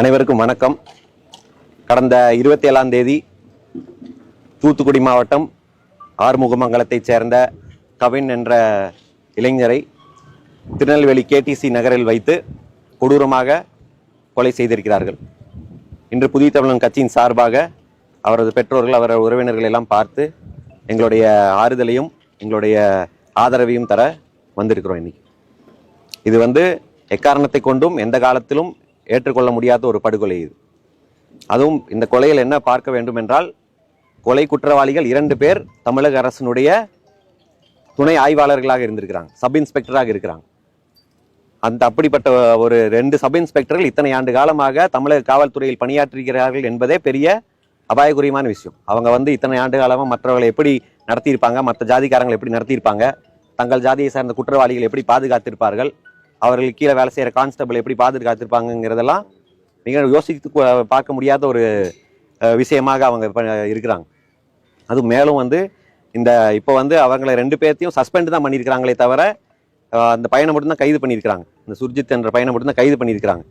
அனைவருக்கும் வணக்கம். கடந்த 27ஆம் தேதி தூத்துக்குடி மாவட்டம் ஆறுமுகமங்கலத்தைச் சேர்ந்த கவின் என்ற இளைஞரை திருநெல்வேலி KTC நகரில் வைத்து கொடூரமாக கொலை செய்திருக்கிறார்கள். இன்று புதிய தமிழன் கட்சியின் சார்பாக அவரது பெற்றோர்கள், அவரது உறவினர்கள் எல்லாம் பார்த்து எங்களுடைய ஆறுதலையும் எங்களுடைய ஆதரவையும் தர வந்திருக்கிறோம். இன்னைக்கு இது எக்காரணத்தை கொண்டும் எந்த காலத்திலும் ஏற்றுக்கொள்ள முடியாத ஒரு படுகொலை. இது அதுவும் இந்த கொலையில் என்ன பார்க்க வேண்டும் என்றால், கொலை குற்றவாளிகள் 2 பேர் தமிழக அரசினுடைய துணை ஆய்வாளர்களாக இருந்திருக்கிறாங்க, சப் இன்ஸ்பெக்டராக இருக்கிறாங்க. அப்படிப்பட்ட ஒரு 2 சப் இன்ஸ்பெக்டர்கள் இத்தனை ஆண்டு காலமாக தமிழக காவல்துறையில் பணியாற்றுகிறார்கள் என்பதே பெரிய அபாயகுரியமான விஷயம். அவங்க இத்தனை ஆண்டு காலமாக மற்றவர்களை எப்படி நடத்தியிருப்பாங்க, மற்ற ஜாதிக்காரங்களை எப்படி நடத்தியிருப்பாங்க, தங்கள் ஜாதியை சார்ந்த குற்றவாளிகள் எப்படி பாதுகாத்திருப்பார்கள், அவர்கள் கீழே வேலை செய்கிற கான்ஸ்டபிள் எப்படி பாதுகாத்திருப்பாங்கிறதெல்லாம் மிக யோசித்து பார்க்க முடியாத ஒரு விஷயமாக அவங்க இருக்கிறாங்க. அது மேலும் இந்த இப்போ அவங்களை 2 பேர்த்தையும் சஸ்பெண்ட் தான் பண்ணியிருக்கிறாங்களே தவிர அந்த பையனை மட்டும்தான் கைது பண்ணியிருக்கிறாங்க. இந்த சுர்ஜித் என்ற பையனை மட்டும்தான் கைது பண்ணியிருக்கிறாங்க.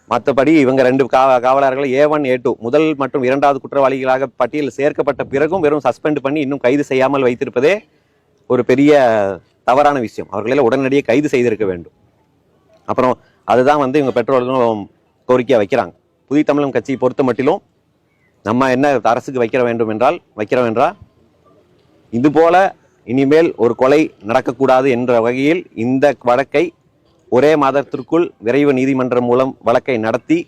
மற்றபடி இவங்க 2 காவலர்கள் A1 A2 முதல் மற்றும் 2வது குற்றவாளிகளாக பட்டியலில் சேர்க்கப்பட்ட பிறகும் வெறும் சஸ்பெண்ட் பண்ணி இன்னும் கைது செய்யாமல் வைத்திருப்பதே ஒரு பெரிய தவறான விஷயம். அவர்களெல்லாம் உடனடியே கைது செய்திருக்க வேண்டும். அப்புறம் அதுதான் இவங்க பெற்றோர்களும் கோரிக்கையாக வைக்கிறாங்க. புதிய தமிழன் கட்சியை பொறுத்த மட்டிலும் நம்ம என்ன அரசுக்கு வைக்கிறோம் என்றால் இது போல இனிமேல் ஒரு கொலை நடக்கக்கூடாது என்ற வகையில் இந்த வழக்கை ஒரே மாதத்திற்குள் விரைவு நீதிமன்றம் மூலம் வழக்கை நடத்தி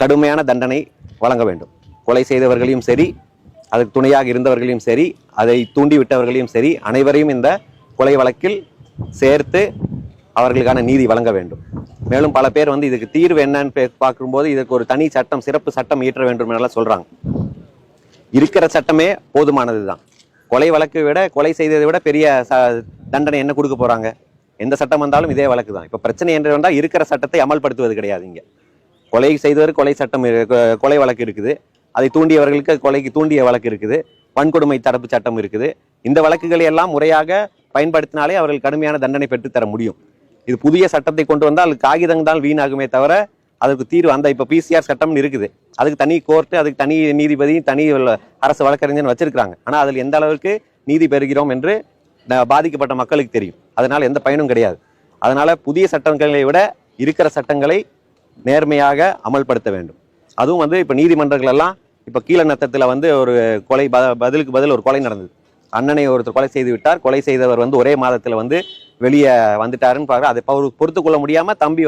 கடுமையான தண்டனை வழங்க வேண்டும். கொலை செய்தவர்களையும் சரி, அதுக்கு துணையாக இருந்தவர்களையும் சரி, அதை தூண்டிவிட்டவர்களையும் சரி, அனைவரையும் இந்த கொலை வழக்கில் சேர்த்து அவர்களுக்கான நீதி வழங்க வேண்டும். மேலும் பல பேர் இதுக்கு தீர்வு என்னன்னு பார்க்கும்போது இதற்கு ஒரு தனி சட்டம், சிறப்பு சட்டம் இயற்ற வேண்டும் என்றெல்லாம் சொல்றாங்க. இருக்கிற சட்டமே போதுமானது தான். கொலை வழக்கை விட, கொலை செய்ததை விட பெரிய தண்டனை என்ன கொடுக்க போறாங்க? எந்த சட்டம் வந்தாலும் இதே வழக்கு தான். இப்போ பிரச்சனை என்று வந்தால் இருக்கிற சட்டத்தை அமல்படுத்துவது கிடையாது. இங்க கொலை செய்தவர் கொலை சட்டம், கொலை வழக்கு இருக்குது. அதை தூண்டியவர்களுக்கு கொலைக்கு தூண்டிய வழக்கு இருக்குது. வன்கொடுமை தடுப்பு சட்டம் இருக்குது. இந்த வழக்குகளை எல்லாம் முறையாக பயன்படுத்தினாலே அவர்கள் கடுமையான தண்டனை பெற்றுத்தர முடியும். இது புதிய சட்டத்தை கொண்டு வந்தால் காகிதம் தான் வீணாகுமே தவிர அதுக்கு தீர்வு இப்போ PCR சட்டம்னு இருக்குது. அதுக்கு தனி கோர்ட்டு, அதுக்கு தனி நீதிபதி, தனி அரசு வழக்கறிஞர் வச்சிருக்காங்க. ஆனால் அதில் எந்த அளவுக்கு நீதி பெறுகிறோம் என்று பாதிக்கப்பட்ட மக்களுக்கு தெரியும். அதனால எந்த பயனும் கிடையாது. அதனால புதிய சட்டங்களை விட இருக்கிற சட்டங்களை நேர்மையாக அமல்படுத்த வேண்டும். அதுவும் இப்போ நீதிமன்றங்கள் எல்லாம் இப்போ கீழநத்தத்தில் ஒரு கொலை பதிலுக்கு பதில் ஒரு கொலை நடந்தது. அண்ணனை ஒருத்தர் கொலை செய்து விட்டார். கொலை செய்தவர் ஒரே மாதத்தில் வெளியே வந்துட்டாருன்னு பார்க்குற அதை பொறுத்து கொள்ள முடியாம தம்பி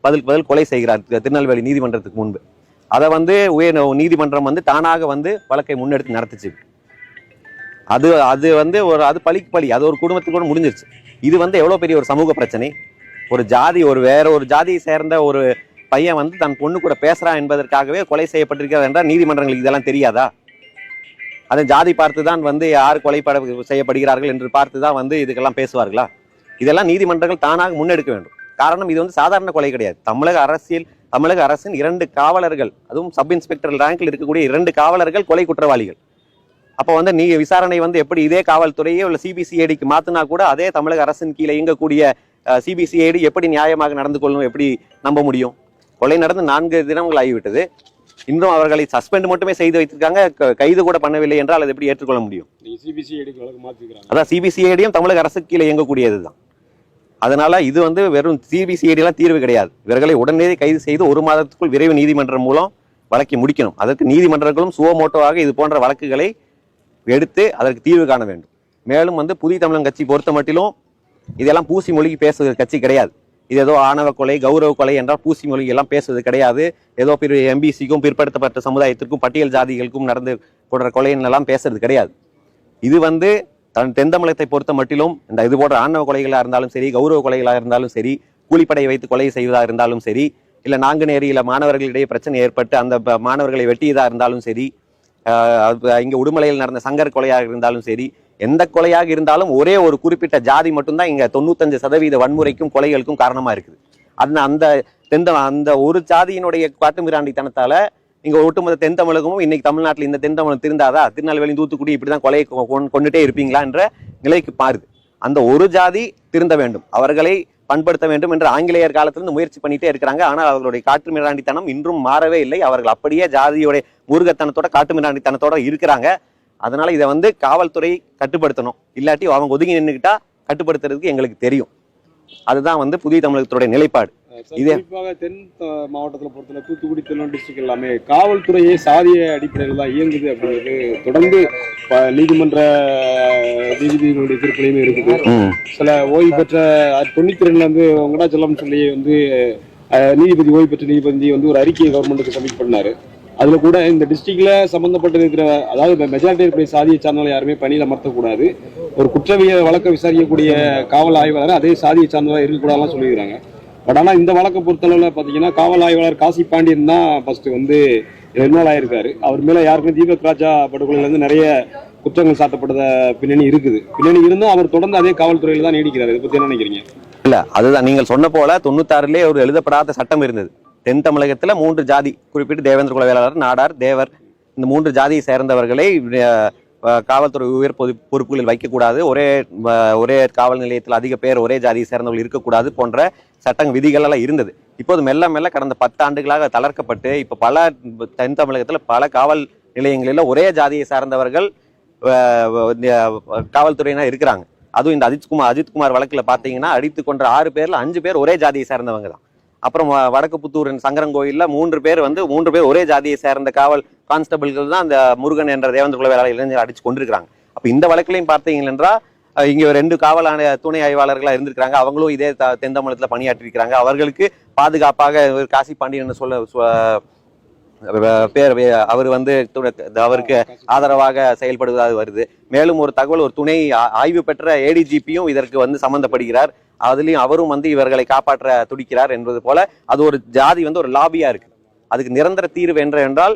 பதிலுக்கு பதில் கொலை செய்கிறார் திருநெல்வேலி நீதிமன்றத்துக்கு முன்பு. அதை உயர் நீதிமன்றம் தானாக வழக்கை முன்னெடுத்து நடத்துச்சு. அது அது பழிக்கு பழி, அது ஒரு குடும்பத்துக்கு கூட முடிஞ்சிருச்சு. இது எவ்வளவு பெரிய ஒரு சமூக பிரச்சனை. ஒரு ஜாதி, வேற ஒரு ஜாதியை சேர்ந்த ஒரு பையன் தன் பொண்ணு கூட பேசுறான் என்பதற்காகவே கொலை செய்யப்பட்டிருக்கிறார் என்றால் நீதிமன்றங்களுக்கு இதெல்லாம் தெரியாதா? அதை ஜாதி பார்த்துதான் யார் கொலை செய்யப்படுகிறார்கள் என்று பார்த்துதான் இதுக்கெல்லாம் பேசுவார்களா? இதெல்லாம் நீதிமன்றங்கள் தானாக முன்னெடுக்க வேண்டும். காரணம் இது சாதாரண கொலை கிடையாது. தமிழக அரசின் 2 காவலர்கள், அதுவும் சப் இன்ஸ்பெக்டர் ரேங்கில் இருக்கக்கூடிய 2 காவலர்கள் கொலை குற்றவாளிகள். அப்போ நீ விசாரணை எப்படி இதே காவல்துறையே உள்ள CBCIDக்கு மாத்தினா கூட அதே தமிழக அரசின் கீழே இயங்கக்கூடிய CBCID எப்படி நியாயமாக நடந்து கொள்ளணும், எப்படி நம்ப முடியும்? கொலை நடந்து 4 தினங்கள் ஆகிவிட்டது. இன்னும் அவர்களை சஸ்பெண்ட் மட்டுமே செய்து வைத்திருக்காங்க, கைது கூட பண்ணவில்லை என்றால் அது எப்படி ஏற்றுக்கொள்ள முடியும்? அதான் CBCIDயும் தமிழக அரசுக்கு கீழே இயங்கக்கூடியதுதான். அதனால இது வெறும் CBCID எல்லாம் தீர்வு கிடையாது. இவர்களை உடனடியே கைது செய்து 1 மாதத்துக்குள் விரைவு நீதிமன்றம் மூலம் வழக்கை முடிக்கணும். அதற்கு நீதிமன்றங்களும் சுவமோட்டோவாக இது போன்ற வழக்குகளை எடுத்து அதற்கு தீர்வு காண வேண்டும். மேலும் புதிய தமிழன் கட்சி பொறுத்த மட்டிலும் இதெல்லாம் பூசி மொழிக்கு பேசுகிற கட்சி கிடையாது. இது ஏதோ ஆணவ கொலை, கௌரவ கொலை என்றால் பூசி மொழி எல்லாம் பேசுவது கிடையாது. ஏதோ MBCக்கும் பிற்படுத்தப்பட்ட சமுதாயத்திற்கும் பட்டியல் ஜாதிகளுக்கும் நடந்து போடுற கொலைன்னெல்லாம் பேசுறது கிடையாது. இது தென் தமிழகத்தை பொறுத்த மட்டிலும் இது போன்ற ஆணவ கொலைகளாக இருந்தாலும் சரி, கௌரவ கொலைகளாக இருந்தாலும் சரி, கூலிப்படை வைத்து கொலை செய்வதாக இருந்தாலும் சரி, இல்லை நாங்குநேரியில மாணவர்களிடையே பிரச்சனை ஏற்பட்டு அந்த மாணவர்களை வெட்டியதாக இருந்தாலும் சரி, இங்க உடுமலையில் நடந்த சங்கர் கொலையாக இருந்தாலும் சரி, எந்த கொலையாக இருந்தாலும் ஒரே ஒரு குறிப்பிட்ட ஜாதி மட்டும்தான் இங்க 95% வன்முறைக்கும் கொலைகளுக்கும் காரணமா இருக்குது. அந்த ஒரு ஜாதியினுடைய காட்டுமிராண்டித்தனத்தால இங்க ஒட்டுமொத்த தென் தமிழகமும் இன்னைக்கு தமிழ்நாட்டில் இந்த தென் தமிழகம் திருந்தாதா? திருநெல்வேலி, தூத்துக்குடி இப்படிதான் கொலையை கொண்டுட்டே இருப்பீங்களா என்ற நிலைக்கு பாருது. அந்த ஒரு ஜாதி திருந்த வேண்டும். அவர்களை பண்படுத்த வேண்டும் என்று ஆங்கிலேயர் காலத்திலிருந்து முயற்சி பண்ணிட்டே இருக்கிறாங்க. ஆனால் அவர்களுடைய காட்டு மிராண்டித்தனம் இன்றும் மாறவே இல்லை. அவர்கள் அப்படியே ஜாதியோடைய மூர்க்கத்தனத்தோட காட்டு மிராண்டித்தனத்தோட இருக்கிறாங்க. அதனால இதை வந்து காவல்துறை கட்டுப்படுத்தணும். இல்லாட்டி அவங்க ஒதுங்கி நின்றுக்கிட்டா கட்டுப்படுத்துறதுக்கு எங்களுக்கு தெரியும். அதுதான் வந்து புதிய தமிழகத்துடைய நிலைப்பாடு. குறிப்பாக தென் மாவட்டத்தில் பொறுத்தவரை தூத்துக்குடி, திருநெல்வேலி டிஸ்ட்ரிக்ட் எல்லாமே காவல்துறையே சாதிய அடிப்படையில் தான் இயங்குது அப்படிங்கிறது தொடர்ந்து நீதிமன்ற நீதிபதிகளுடைய தீர்ப்புலையுமே இருக்குது. சில ஓய்வு பெற்ற 92 வந்து வெங்கடாச்சலம் சொல்லி வந்து நீதிபதி ஓய்வு பெற்ற நீதிபதி வந்து ஒரு அறிக்கையை கவர்மெண்ட்டுக்கு சப்மிட் பண்ணாரு. அதுல கூட இந்த டிஸ்ட்ரிக்ட்ல சம்பந்தப்பட்டு இருக்கிற, அதாவது மெஜாரிட்டி இருக்கிற சாதியை சார்ந்தவர்கள் யாருமே பணியில் அமர்த்தக்கூடாது, ஒரு குற்றவியல் வழக்கை விசாரிக்கக்கூடிய காவல் ஆய்வாளர் அதே சாதியை சார்ந்தவராக இருக்கக்கூடாதுலாம் சொல்லியிருக்காங்க. பட் ஆனால் இந்த வழக்கை பொறுத்தளவில் பார்த்தீங்கன்னா காவல் ஆய்வாளர் காசி பாண்டியன் தான் ஃபர்ஸ்ட் வந்து இன்வால்வ் ஆயிருக்காரு. அவர் மேலே யாருக்குமே தீபக் ராஜா படுகொலையிலேருந்து நிறைய குற்றங்கள் சாட்டப்பட்ட பின்னணி இருக்குது. பின்னணி இருந்தும் அவர் தொடர்ந்து அதே காவல்துறையில் தான் நீடிக்கிறார். இதை பற்றி என்ன நினைக்கிறீங்க? இல்ல, அதுதான் நீங்கள் சொன்ன போல 96 ஒரு எழுதப்படாத சட்டம் இருந்தது. தென் தமிழகத்துல 3 ஜாதி, குறிப்பிட்டு தேவேந்திர குல வேளாளர், நாடார், தேவர், இந்த 3 ஜாதியை சேர்ந்தவர்களை காவல்துறை உயர் பொறுப்புகளில் வைக்கக்கூடாது, ஒரே காவல் நிலையத்தில் அதிக பேர் ஒரே ஜாதியை சேர்ந்தவர்கள் இருக்கக்கூடாது போன்ற சட்ட விதிகள் எல்லாம் இருந்தது. இப்போது மெல்ல மெல்ல கடந்த 10 ஆண்டுகளாக தளர்க்கப்பட்டு இப்ப பல தென் தமிழகத்துல பல காவல் நிலையங்களில் ஒரே ஜாதியை சார்ந்தவர்கள் காவல்துறையினர் இருக்கிறாங்க. அதுவும் இந்த அஜித்குமார் வழக்குல பாத்தீங்கன்னா அடித்து கொன்ற 6 பேர்ல 5 பேர் ஒரே ஜாதியை சேர்ந்தவங்க தான். அப்புறம் வடக்கு புத்தூர் சங்கரங்கோயில்ல 3 பேர் ஒரே ஜாதியை சேர்ந்த காவல் கான்ஸ்டபிள்கள் தான் அந்த முருகன் என்ற தேவேந்திர குல வேளாளர் இளைஞர் அடிச்சு கொண்டிருக்கிறாங்க. அப்ப இந்த வழக்கிலையும் பார்த்தீங்க என்றால் இங்க 2 காவல் துணை ஆய்வாளர்களா இருந்திருக்காங்க. அவங்களும் இதே தென் தமிழகத்துல பணியாற்றி இருக்கிறாங்க. அவர்களுக்கு பாதுகாப்பாக காசி பாண்டியன் பேர் அவர் வந்து அவருக்கு ஆதரவாக செயல்படுவதாக வருது. மேலும் ஒரு தகவல், ஒரு துணை ஆய்வு பெற்ற ஏடிஜிபியும் இதற்கு வந்து சம்பந்தப்படுகிறார். அதுலயும் அவரும் வந்து இவர்களை காப்பாற்ற துடிக்கிறார் என்பது போல அது ஒரு ஜாதி வந்து ஒரு லாபியா இருக்கு. அதுக்கு நிரந்தர தீர்வு என்றால்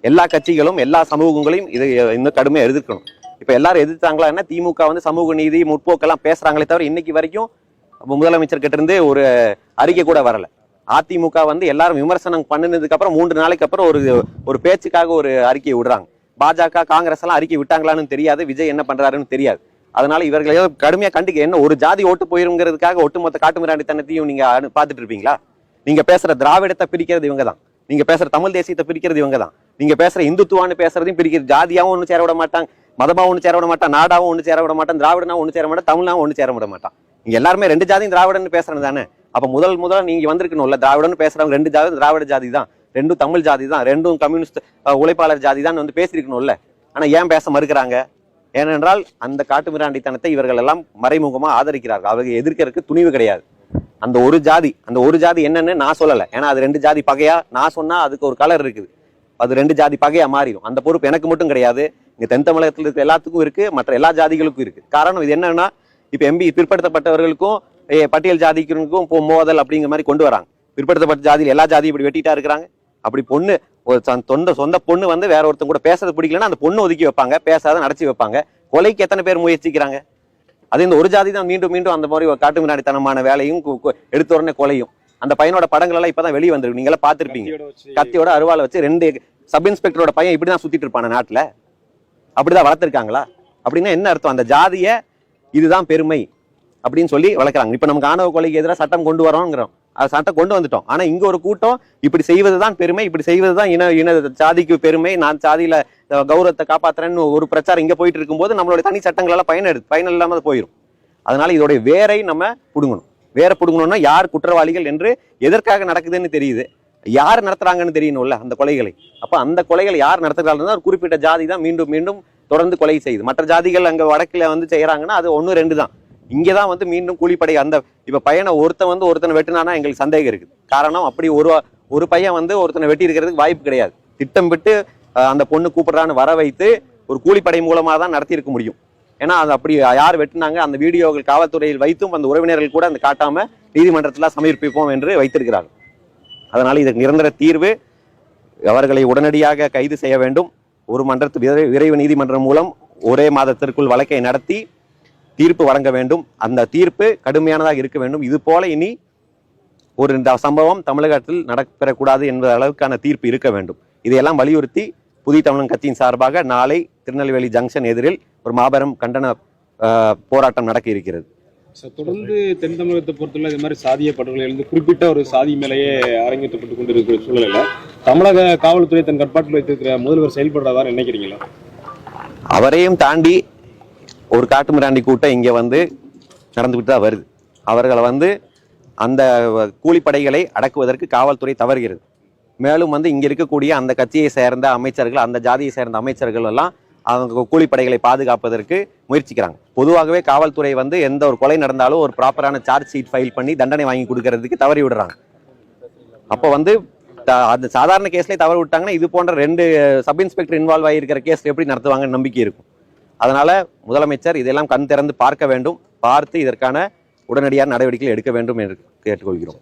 எல்லா கட்சிகளும் எல்லா சமூகங்களையும் இது இன்னும் கடுமையா எதிர்க்கணும். இப்ப எல்லாரும் எதிர்த்தாங்களா என்ன, திமுக வந்து சமூக நீதி முற்போக்கெல்லாம் பேசுறாங்களே தவிர இன்னைக்கு வரைக்கும் முதலமைச்சர் கிட்ட இருந்து ஒரு அறிக்கை கூட வரல. அதிமுக வந்து எல்லாரும் விமர்சனம் பண்ணினதுக்கு அப்புறம் 3 நாளைக்கு அப்புறம் ஒரு பேச்சுக்காக ஒரு அறிக்கையை விடுறாங்க. பாஜக, காங்கிரஸ் எல்லாம் அறிக்கை விட்டாங்களான்னு தெரியாது, விஜய் என்ன பண்றாருன்னு தெரியாது. அதனால இவர்களை கடுமையா கண்டிக்க, என்ன ஒரு ஜாதி ஓட்டு போயிருங்கிறதுக்காக ஒட்டுமொத்த காட்டு மிராண்டித்தனத்தையும் நீங்க பார்த்துட்டு இருப்பீங்களா? நீங்க பேசுற திராவிடத்தை பிரிக்கிறது இவங்க தான், நீங்க பேசுற தமிழ் தேசியத்தை பிரிக்கிறது இவங்க தான், நீங்க பேசுற இந்துத்துவான்னு பேசுறதையும் பிரிக்கிறது. ஜாதியாவும் ஒண்ணு சேர விட மாட்டாங்க, மதமாவும் ஒண்ணு சேர விட மாட்டான், நாடாவும் ஒண்ணு சேர விட மாட்டான், திராவிடனாவும் ஒண்ணு சேர மாட்டான், தமிழாவும் ஒண்ணு சேர விட மாட்டான். நீங்க எல்லாருமே 2 ஜாதியும் திராவிடன்னு பேசுறது தானே. அப்ப முதல்ல நீங்க வந்திருக்கணும்ல, திராவிடன்னு பேசுறவங்க 2 ஜாதி திராவிட ஜாதி தான், 2 தமிழ் ஜாதி தான், 2 கம்யூனிஸ்ட் உழைப்பாளர் ஜாதி தான் வந்து பேசிருக்கணும்ல. ஆனா ஏன் பேச மறுக்கிறாங்க? ஏனென்றால் அந்த காட்டு மிராண்டித்தனத்தை இவர்கள் எல்லாம் மறைமுகமா ஆதரிக்கிறார்கள். அவர்கள் எதிர்க்கிறதுக்கு துணிவு கிடையாது. அந்த ஒரு ஜாதி என்னன்னு நான் சொல்லல, ஏன்னா அது 2 ஜாதி பகையா நான் சொன்னா அதுக்கு ஒரு கலர் இருக்குது, அது 2 ஜாதி பகையா மாறிடும். அந்த பொறுப்பு எனக்கு மட்டும் கிடையாது, இங்க தென் தமிழகத்தில் இருக்க எல்லாத்துக்கும் இருக்கு, மற்ற எல்லா ஜாதிகளுக்கும் இருக்கு. காரணம் இது என்னன்னா, இப்ப எம்பி பிற்படுத்தப்பட்டவர்களுக்கும் பட்டியல் ஜாதிக்கும் மோதல் அப்படிங்கிற மாதிரி கொண்டு வராங்க. பிற்படுத்தப்பட்ட ஜாதியில் எல்லா ஜாதியும் இப்படி வெட்டிட்டா இருக்கிறாங்க. அப்படி பொண்ணு ஒரு சொந்த பொண்ணு வந்து வேற ஒருத்தன் கூட பேசுறது பிடிக்கலன்னா அந்த பொண்ணு ஒதுக்கி வைப்பாங்க, பேசாத நடத்தி வைப்பாங்க. கொலைக்கு எத்தனை பேர் முயற்சிக்கிறாங்க? அது இந்த ஒரு ஜாதி தான் மீண்டும் மீண்டும் அந்த மாதிரி காட்டு மிராண்டித்தனமான வேலையும் எடுத்த உடனே கொலையும். அந்த பையனோட படங்கள் எல்லாம் இப்பதான் வெளியே வந்துருக்கு, நீங்க எல்லாம் பாத்திருப்பீங்க. கத்தியோட அருவாளை வச்சு 2 சப் இன்ஸ்பெக்டரோட பையன் இப்படிதான் சுத்திட்டு இருப்பான நாட்டுல. அப்படிதான் வளர்த்திருக்காங்களா? அப்படின்னா என்ன அர்த்தம்? அந்த ஜாதிய இதுதான் பெருமை அப்படின்னு சொல்லி வளர்க்குறாங்க. இப்ப நமக்கு ஆணவ கொலைக்கு எதிராக சட்டம் கொண்டு வரோங்கிறோம், சட்டம் கொண்டு வந்துட்டோம். ஆனா இங்க ஒரு கூட்டம் இப்படி செய்வதுதான் பெருமை, இப்படி செய்வதுதான் இன ஜாதிக்கு பெருமை, நான் ஜாதியில கௌரவத்தை காப்பாத்துறேன்னு ஒரு பிரச்சாரம் இங்க போயிட்டு இருக்கும்போது நம்மளுடைய தனி சட்டங்கள் எல்லாம் பயன் இல்லாம போயிடும். அதனால இதோடைய வேரை நம்ம புடுங்கணும். வேற புடுங்கணும்னா யார் குற்றவாளிகள் என்று, எதற்காக நடக்குதுன்னு தெரியுது, யார் நடத்துறாங்கன்னு தெரியணும்ல அந்த கொலைகளை. அப்ப அந்த கொலைகளை யார் நடத்துறாங்கன்னா ஒரு குறிப்பிட்ட ஜாதி தான் மீண்டும் மீண்டும் தொடர்ந்து கொலை செய்யுது. மற்ற ஜாதிகள் அங்க வடக்குல வந்து செய்யறாங்கன்னா அது 1-2 தான். இங்கதான் வந்து மீண்டும் கூலிப்படை. அந்த இப்ப பையனை ஒருத்தனை வெட்டினானா எங்களுக்கு சந்தேகம் இருக்குது. காரணம், அப்படி ஒரு பையன் வந்து ஒருத்தனை வெட்டி இருக்கிறதுக்கு வாய்ப்பு கிடையாது. திட்டம் விட்டு அந்த பொண்ணு கூப்பிடுறான்னு வர வைத்து ஒரு கூலிப்படை மூலமா தான் நடத்தி இருக்க முடியும். ஏன்னா அது அப்படி யார் வெட்டினாங்க அந்த வீடியோகள் காவல்துறையில் வைத்தும் அந்த உறவினர்கள் கூட அந்த காட்டாம நீதிமன்றத்தில் சமர்ப்பிப்போம் என்று வைத்திருக்கிறார்கள். அதனால இதுக்கு நிரந்தர தீர்வு, அவர்களை உடனடியாக கைது செய்ய வேண்டும். ஒரு விரைவு நீதிமன்றம் மூலம் ஒரே மாதத்திற்குள் வழக்கை நடத்தி தீர்ப்பு வழங்க வேண்டும். அந்த தீர்ப்பு கடுமையானதாக இருக்க வேண்டும். இது போல இனி ஒரு சம்பவம் தமிழகத்தில் நடைபெறக்கூடாது என்ற அளவுக்கான தீர்ப்பு இருக்க வேண்டும். இதையெல்லாம் வலியுறுத்தி புதிய தமிழன் கட்சியின் சார்பாக நாளை திருநெல்வேலி ஜங்ஷன் எதிரில் ஒரு மாபெரும் கண்டன போராட்டம் நடக்க இருக்கிறது. தொடர்ந்து தென் தமிழகத்தை பொறுத்தவரை இது மாதிரி சாதிய படுகொலையிலிருந்து குறிப்பிட்ட ஒரு சாதி மேலேயே அரங்கேற்றப்பட்டு கொண்டு இருக்கிற சூழலில் தமிழக காவல்துறை தன் கட்டுப்பாட்டில் வைத்திருக்கிற முதல்வர் செயல்படுறதா நினைக்கிறீங்களா? அவரையும் தாண்டி ஒரு காட்டுமிராண்டி கூட்டம் இங்கே வந்து நடந்துக்கிட்டு தான் வருது. அவர்களை வந்து அந்த கூலிப்படைகளை அடக்குவதற்கு காவல்துறை தவறுகிறது. மேலும் வந்து இங்கே இருக்கக்கூடிய அந்த கட்சியை சேர்ந்த அமைச்சர்கள், அந்த ஜாதியை சேர்ந்த அமைச்சர்கள் எல்லாம் அவங்க கூலிப்படைகளை பாதுகாப்பதற்கு முயற்சிக்கிறாங்க. பொதுவாகவே காவல்துறை வந்து எந்த ஒரு கொலை நடந்தாலும் ஒரு ப்ராப்பரான சார்ஜ் ஷீட் ஃபைல் பண்ணி தண்டனை வாங்கி கொடுக்கறதுக்கு தவறி விடுறாங்க. அப்போ வந்து அந்த சாதாரண கேஸ்லேயே தவறு விட்டாங்கன்னா இது போன்ற 2 சப் இன்ஸ்பெக்டர் இன்வால்வ் ஆகியிருக்கிற கேஸ் எப்படி நடத்துவாங்கன்னு நம்பிக்கை இருக்கும். அதனால முதலமைச்சர் இதெல்லாம் கண் திறந்து பார்க்க வேண்டும், பார்த்து இதற்கான உடனடியான நடவடிக்கைகள் எடுக்க வேண்டும் என்று கேட்டுக்கொள்கிறோம்.